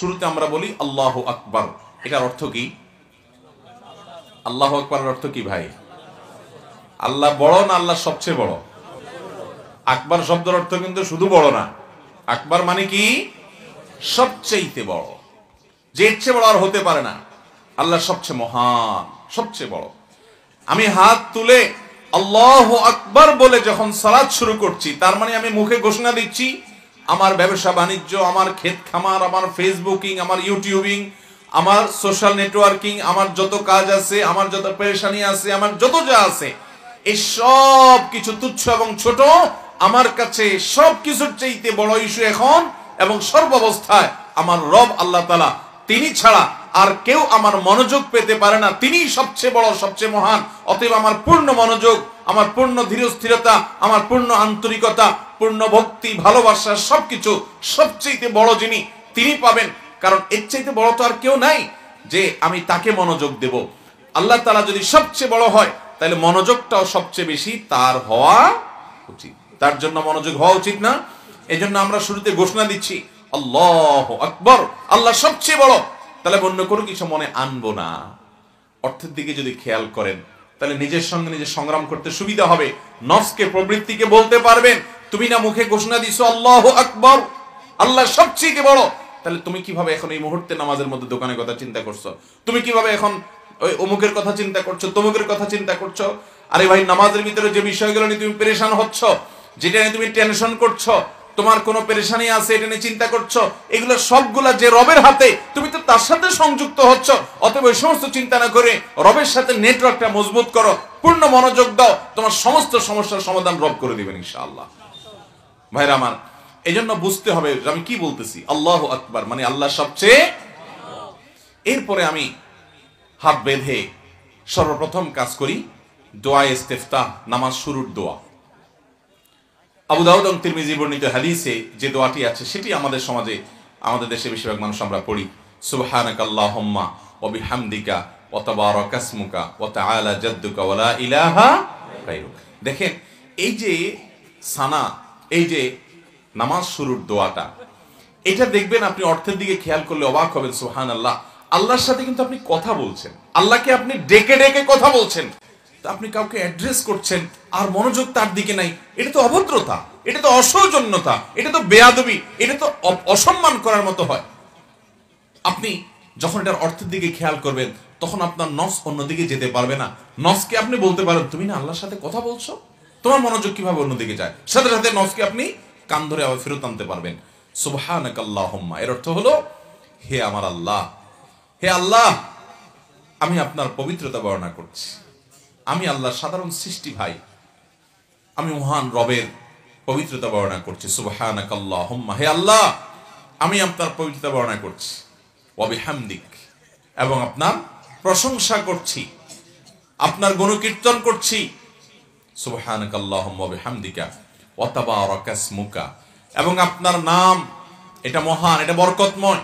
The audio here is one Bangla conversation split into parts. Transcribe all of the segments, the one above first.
শুরুতে আমরা বলি আল্লাহু আকবার। এটার অর্থ কি? আল্লাহু আকবারের অর্থ কি ভাই? আল্লাহ বড় না আল্লাহ সবচেয়ে বড়? আকবার শব্দের অর্থ কিন্তু শুধু বড় না, আকবার মানে কি? সবচেয়ে বড়, যে এর চেয়ে বড় আর হতে পারে না। আল্লাহ সবচেয়ে মহান, সবচেয়ে বড়। আমি হাত তুলে আল্লাহু আকবার বলে যখন সালাত শুরু করছি, তার মানে আমি মুখে ঘোষণা দিচ্ছি আমার ব্যবসা বাণিজ্য, আমার ক্ষেত খামার, আমার ফেসবুকিং, আমার ইউটিউবিং, আমার সোশ্যাল নেটওয়ার্কিং, আমার যত কাজ আছে, আমার যত পেরেশানি আছে, আমার যত যা আছে, এই সব কিছু তুচ্ছ এবং ছোট আমার কাছে সব কিছুর চাইতে বড় ইস্যু এখন এবং সর্বাবস্থায় আমার রব আল্লাহ তাআলা, তিনি ছাড়া আর কেউ আমার মনোযোগ পেতে পারে না। তিনিই সবচেয়ে বড়, সবচেয়ে মহান। অতএব আমার পূর্ণ মনোযোগ, আমার পূর্ণ ধীরস্থিরতা, আমার পূর্ণ আন্তরিকতা, পূর্ণ ভক্তি, ভালোবাসা, সবকিছু সবচেয়ে বড় যিনি, তিনি পাবেন। কারণ এর চাইতে বড় তো আর কেউ নাই যে আমি তাকে মনোযোগ দেব। আল্লাহ তাআলা যদি সবচেয়ে বড় হয়, তাহলে মনোযোগটাও সবচেয়ে বেশি তার হওয়া উচিত, তার জন্য মনোযোগ হওয়া উচিত না? এজন্য আমরা শুরুতে ঘোষণা দিচ্ছি আল্লাহু আকবার, আল্লাহ সবচেয়ে বড়। তাহলে অন্য কোনো কিছু মনে আনবো না। অর্থের দিকে যদি খেয়াল করেন, তাহলে নিজের সঙ্গে নিজে সংগ্রাম করতে সুবিধা হবে। নফসকে, প্রবৃত্তিকে বলতে পারবেন, তুমি না মুখে ঘোষণা দিছো আল্লাহু আকবার, আল্লাহ সবচেয়ে বড়, তাহলে তুমি কিভাবে এখন এই মুহূর্তে নামাজের মধ্যে দোকানের কথা চিন্তা করছো? তুমি কিভাবে এখন ওই অমুকের কথা চিন্তা করছো, তমুকের কথা চিন্তা করছো? আরে ভাই, নামাজের ভিতরে যে বিষয়গুলো নিয়ে তুমি পেরেশান হচ্ছ, যেটা নিয়ে তুমি টেনশন করছো, তোমার কোনো পেরেশানি আছে এটা নিয়ে চিন্তা করছো, এগুলো সবগুলা যে রবের হাতে, তুমি তো তার সাথে সংযুক্ত হচ্ছ। অতএব ওই সমস্ত চিন্তা না করে রবের সাথে নেটওয়ার্কটা মজবুত করো, পূর্ণ মনোযোগ দাও, তোমার সমস্ত সমস্যার সমাধান রব করে দিবেন ইনশাআল্লাহ। ভাইরা আমার, এই জন্য বুঝতে হবে আমি কি বলতেছি। আল্লাহু আকবার মানে আল্লাহ সবচেয়ে। এরপরে আমি হাত বেঁধে সর্বপ্রথম কাজ করি দোয়া ইস্তেফতাহ, নামাজ শুরুর দোয়া। আবু দাউদ এবং তিরমিজি বর্ণিত হাদিসে যে দোয়াটি আছে, সেটি আমাদের সমাজে, আমাদের দেশে বেশিরভাগ মানুষ আমরা পড়ি। সুবহানাকাল্লাহুম্মা ওয়া বিহামদিকা ওয়া তাবারাকা ইসমুকা ওয়া তাআলা জাদ্দুকা ওয়া লা ইলাহা গায়রুক। দেখেন, এই যে সানা, এই যে নামাজ শুরুর দোয়াটা, এটা দেখবেন আপনি অর্থের দিকে খেয়াল করলে অবাক হবেন। সুবহানাল্লাহ, আল্লাহর সাথে কিন্তু আপনি কথা বলছেন, আল্লাহকে আপনি ডেকে ডেকে কথা বলছেন। আপনি কাউকে অ্যাড্রেস করছেন আর মনোযোগ তার দিকে নাই, এটা তো অভদ্রতা, এটা তো অসৌজন্যতা, এটা তো বেয়াদবি, এটা তো অসম্মান করার মতো হয়। আপনি যখন এটার অর্থের দিকে খেয়াল করবেন, তখন আপনার নফস অন্যদিকে যেতে পারবে না। নফসকে আপনি বলতে পারেন, তুমি না আল্লাহর সাথে কথা বলছো, তোমার মনোযোগ কিভাবে অন্যদিকে যায়? সাথে সাথে নফসকে আপনি কান ধরে আবার ফেরত আনতে পারবেন। সুবহানাকাল্লাহুম্মা এর অর্থ হলো, হে আমার আল্লাহ, হে আল্লাহ, আমি আপনার পবিত্রতা বর্ণনা করছি। আমি আল্লাহর সাধারণ সৃষ্টি ভাই, আমি মহান রবের পবিত্রতা বর্ণনা করছি। সুবহানাকাল্লাহুম্মা, হে আল্লাহ, আমি আপনার পবিত্রতা বর্ণনা করছি। ওয়া বিহামদিক, এবং আপনার প্রশংসা করছি, আপনার গুণকীর্তন করছি। সুবহানাকাল্লাহুম্মা ওয়া বিহামদিকা ওয়া তাবারাকা ইসমুকা, এবং আপনার নাম এটা মহান, এটা বরকতময়,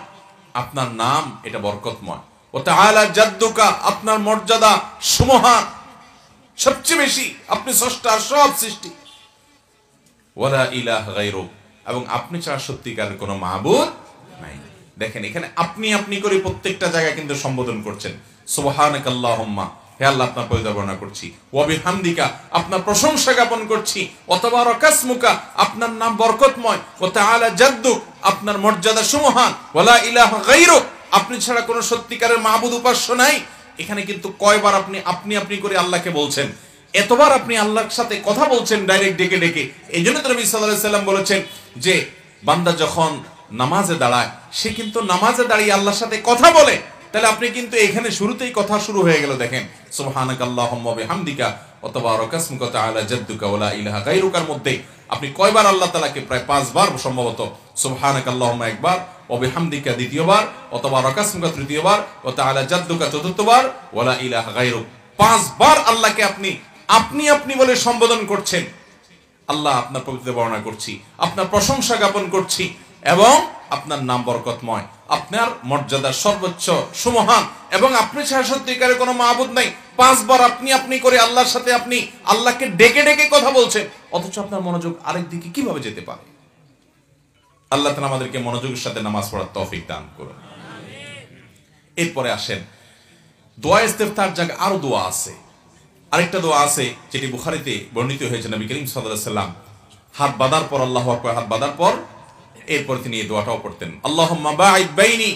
আপনার নাম এটা বরকতময়। ওয়া তাআলা জাদ্দুকা, আপনার মর্যাদা সুমহান, সবচেয়ে বেশি, আপনি স্রষ্টা সব সৃষ্টি। ওয়ালা ইলাহা গায়রুক, এবং আপনি ছাড়া সত্যিকারের কোনো মাবুদ নাই। দেখেন, এখানে আপনি আপনি করে প্রত্যেকটা জায়গায় কিন্তু সম্বোধন করছেন। সুবহানাকাল্লাহুম্মা, হে আল্লাহ, আপনার পবিত্রতা বর্ণনা করছি। ওয়া বিহামদিকা, আপনার প্রশংসা জ্ঞাপন করছি। ওয়া তাবারাকা ইসমুকা, আপনার নাম বরকতময়। ওয়া তাআলা জাদ্দুক, আপনার মর্যাদা সুমহান। ওয়ালা ইলাহা গায়রুক, আপনি ছাড়া কোনো সত্যিকারের মাবুদ উপাস্য নাই। এখানে কিন্তু কয়বার আপনি আপনি আপনি করে আল্লাহকে বলছেন, এতবার আপনি আল্লাহর সাথে কথা বলছেন ডাইরেক্ট ডেকে ডেকে। এই জন্য তো নবী সাল্লাল্লাহু আলাইহি সাল্লাম বলেছেন যে বান্দা যখন নামাজে দাঁড়ায়, সে কিন্তু নামাজে দাঁড়িয়ে আল্লাহর সাথে কথা বলে। তাহলে আপনি কিন্তু এখানে শুরুতেই কথা শুরু হয়ে গেল। দেখেন, সুবহানাকাল্লাহুম্মা ওয়া বিহামদিকা ওয়া তাবারাকা ইসমুকা ওয়া তাআলা জাদ্দুকা ওয়া লা ইলাহা গায়রুকার মধ্যে আপনি কয়বার আল্লাহ তাআলাকে? প্রায় 5 বার সম্ভবত। সুবহানাকাল্লাহুম্মা একবার, ওয়া বিহামদিকা দ্বিতীয়বার, ওয়া তাবারাকা ইসমুকা তৃতীয়বার, ওয়া তাআলা জাদ্দুকা চতুর্থবার, ওয়া লা ইলাহা গায়রুক 5 বার আল্লাহকে আপনি আপনি আপনি বলে সম্বোধন করছেন। আল্লাহ, আপনার পবিত্রতা বর্ণনা করছি, আপনার প্রশংসা জ্ঞাপন করছি, এবং আপনার নাম বরকতময়, আপনার মর্যাদা সর্বোচ্চ সুমহান, এবং আপনি ছাড়া সত্যিকারের কোনো মাবুদ নাই। 5 বার আপনি আপনি করে আল্লাহর সাথে আপনি আল্লাহকে ডেকে ডেকে কথা বলছেন, অথচ আপনার মনোযোগ আরেক দিকে কিভাবে যেতে পারে? আল্লাহ তাআলা আমাদেরকে মনোযোগের সাথে নামাজ পড়ার তৌফিক দান করুন। এরপরে আসেন দোয়া ইস্তেফতার জায়গায় আরো দোয়া আছে। আরেকটা দোয়া আছে যেটি বুখারীতে বর্ণিত হয়েছে, নবী করিম সাল্লাল্লাহু আলাইহি ওয়াসাল্লাম হাত বাঁধার পর, আল্লাহু আকবার হাত বাঁধার পর এরপর তিনি এই দোয়াটাও পড়তেন, আল্লাহুম্মা বাঈদ বাইনি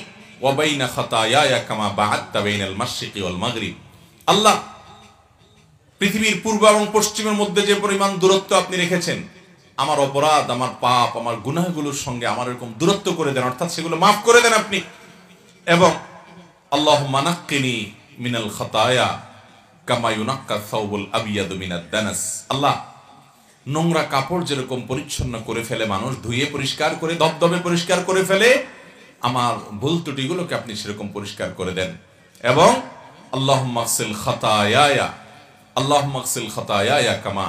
ওয়া বাইনা খাতায়ায়া কামা বা'আদতা বাইনাল মাশরিকি ওয়াল মাগরিব। আল্লাহ, পৃথিবীর পূর্ব এবং পশ্চিমের মধ্যে যে পরিমাণ দূরত্ব আপনি রেখেছেন, আমার অপরাধ, আমার পাপ, আমার গুনাহগুলোর সঙ্গে আমার এরকম দূরত্ব করে দেন, অর্থাৎ সেগুলো মাফ করে দেন আপনি। এবং আল্লাহুম্মা নাক্কিনি মিনাল খাতায়া কামা ইউনাক্কা সাওবুল আবিয়াদু মিনাদ দানাস। আল্লাহ, নোংরা কাপড় যেরকম পরিচ্ছন্ন করে ফেলে মানুষ, ধুয়ে পরিষ্কার করে দবদবে পরিষ্কার করে ফেলে, আমার ভুল ত্রুটিগুলোকে আপনি সেরকম পরিষ্কার করে দেন। এবং আল্লাহুম্মা আগসিল খাতায়ায়া, আল্লাহুম্মা আগসিল খাতায়ায়া কামা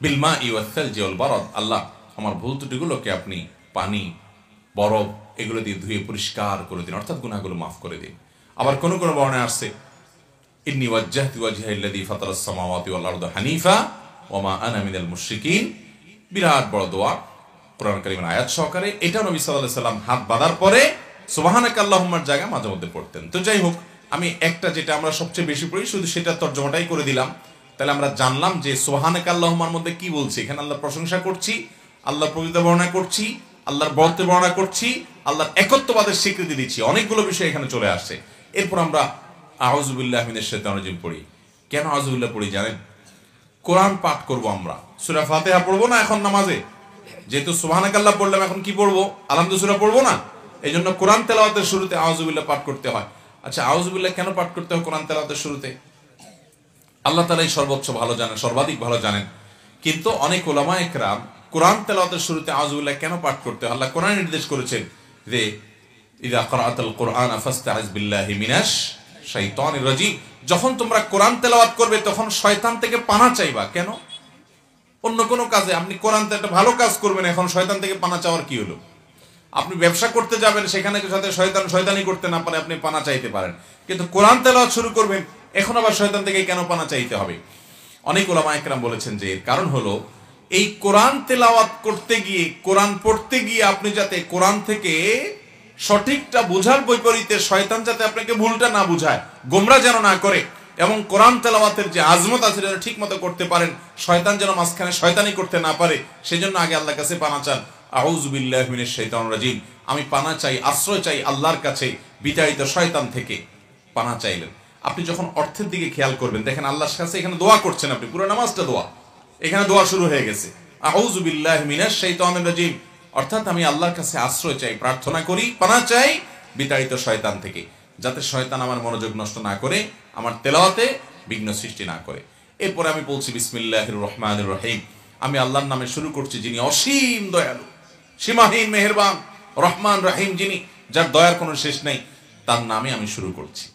বিল মাই ওয়াস সালজি ওয়াল বারাদ। আল্লাহ, আমার ভুল ত্রুটিগুলোকে আপনি পানি, বরফ এগুলো দিয়ে ধুয়ে পরিষ্কার করে দিন, অর্থাৎ গুনাহগুলো মাফ করে দিন। আবার কোন কোন বর্ণনায় আসছে, ইন্নী ওয়াজ্জাহতু ওয়াজহিয়া লিল্লাযী ফাতারাস সামাওয়াতি ওয়াল আরদা হানিফা ওয়া মা আনা মিনাল মুশরিকিন। বিরাট বড় দোয়া, কোরআন কারীমের আয়াত সহকারে। এটা নবী সাল্লাল্লাহু আলাইহি সাল্লাম হাত বাঁধার পরে সুবহানাকা আল্লাহুম্মার জায়গা মাঝে মধ্যে পড়তেন। তো যাই হোক, আমি একটা যেটা আমরা সবচেয়ে বেশি পড়ি শুধু সেটা তর্জমাটাই করে দিলাম। তাহলে আমরা জানলাম যে সুবহানাকা আল্লাহুম্মার মধ্যে কি বলছি। এখানে আল্লাহর প্রশংসা করছি, আল্লাহর পবিত্রতা বর্ণনা করছি, আল্লাহর বরত্ব বর্ণনা করছি, আল্লাহর একত্ববাদের স্বীকৃতি দিচ্ছি। অনেকগুলো বিষয় এখানে চলে আসছে। এরপর আমরা আউযু বিল্লাহি মিনাশ শাইতানির রাজিম পড়ি। কেন আউযু বিল্লাহ পড়ি জানেন? কোরআন পাঠ করব আমরা, সূরা ফাতিহা পড়বো না এখন নামাজে? যেহেতু সুবহানাকাল্লাহ পড়লাম, এখন কি পড়বো? আলহামদুলিল্লাহ সূরা পড়বো না? এই জন্য কোরআন তেলাওয়াতের শুরুতে আউযু বিল্লাহ পাঠ করতে হয়। আচ্ছা, আউযু বিল্লাহ কেন পাঠ করতে হয় কোরআন তেলাওয়াতের শুরুতে? আল্লাহ তাআলাই সর্বোচ্চ ভালো জানেন, সর্বাধিক ভালো জানেন। কিন্তু অনেক উলামা ইকরাম কোরআন তেলাওয়াতের শুরুতে আউযু বিল্লাহ কেন পাঠ করতে হয়? আল্লাহ কোরআনে নির্দেশ করেছেন যে ইযা ক্রাআতাল কুরআন ফাসতাইজ বিল্লাহি মিনাশ শাইতানির রাজিম। যখন তোমরা কোরআন তেলাওয়াত করবে তখন শয়তান থেকে পানা চাইবা। কেন? অন্য কোনো কাজে আপনি কোরআন একটা ভালো কাজ করবেন, এখন শয়তান থেকে পানা চাওয়ার কি হলো? আপনি ব্যবসা করতে যাবেন, সেখানে সাথে শয়তানি করতে না পারে, আপনি পানা চাইতে পারেন। কিন্তু কোরআন তেলাওয়াত শুরু করবেন, এখন আবার শয়তান থেকে কেন পানা চাইতে হবে? অনেক উলামা ইকরাম বলেছেন যে এর কারণ হলো এই কোরআন তেলাওয়াত করতে গিয়ে, কোরআন পড়তে গিয়ে আপনি যাতে কোরআন থেকে সঠিকটা বোঝার বৈপরীতে শয়তান যাতে আপনাকে ভুলটা না বুঝায়, গোমরা যেন না করে, এবং কোরআন তেলাওয়াতের যে আজমত আছে যেন ঠিক মতো করতে পারেন, শয়তান যেন মাঝখানে শয়তানি করতে না পারে, সেজন্য আগে আল্লাহর কাছে পানা চান। আউযু বিল্লাহি মিনাশ শাইতানির রাজিম, আমি পানা চাই, আশ্রয় চাই আল্লাহর কাছে বিতাড়িত শয়তান থেকে। পানা চাইলেন। আপনি যখন অর্থের দিকে খেয়াল করবেন, দেখেন আল্লাহর কাছে এখানে দোয়া করছেন আপনি, পুরো নামাজটা দোয়া, এখানে দোয়া শুরু হয়ে গেছে আউযু বিল্লাহি মিনাশ শাইতানির রাজিম, অর্থাৎ আমি আল্লাহর কাছে আশ্রয় চাই, প্রার্থনা করি, পানা চাই বিতাড়িত শয়তান থেকে, যাতে শয়তান আমার মনোযোগ নষ্ট না করে, আমার তেলাওয়াতে বিঘ্ন সৃষ্টি না করে। এরপরে আমি বলছি বিসমিল্লাহির রহমানির রহিম, আমি আল্লাহর নামে শুরু করছি যিনি অসীম দয়ালু, সীমাহীন মেহেরবান, রহমান রহিম, যিনি যার দয়ার কোনো শেষ নেই, তার নামে আমি শুরু করছি।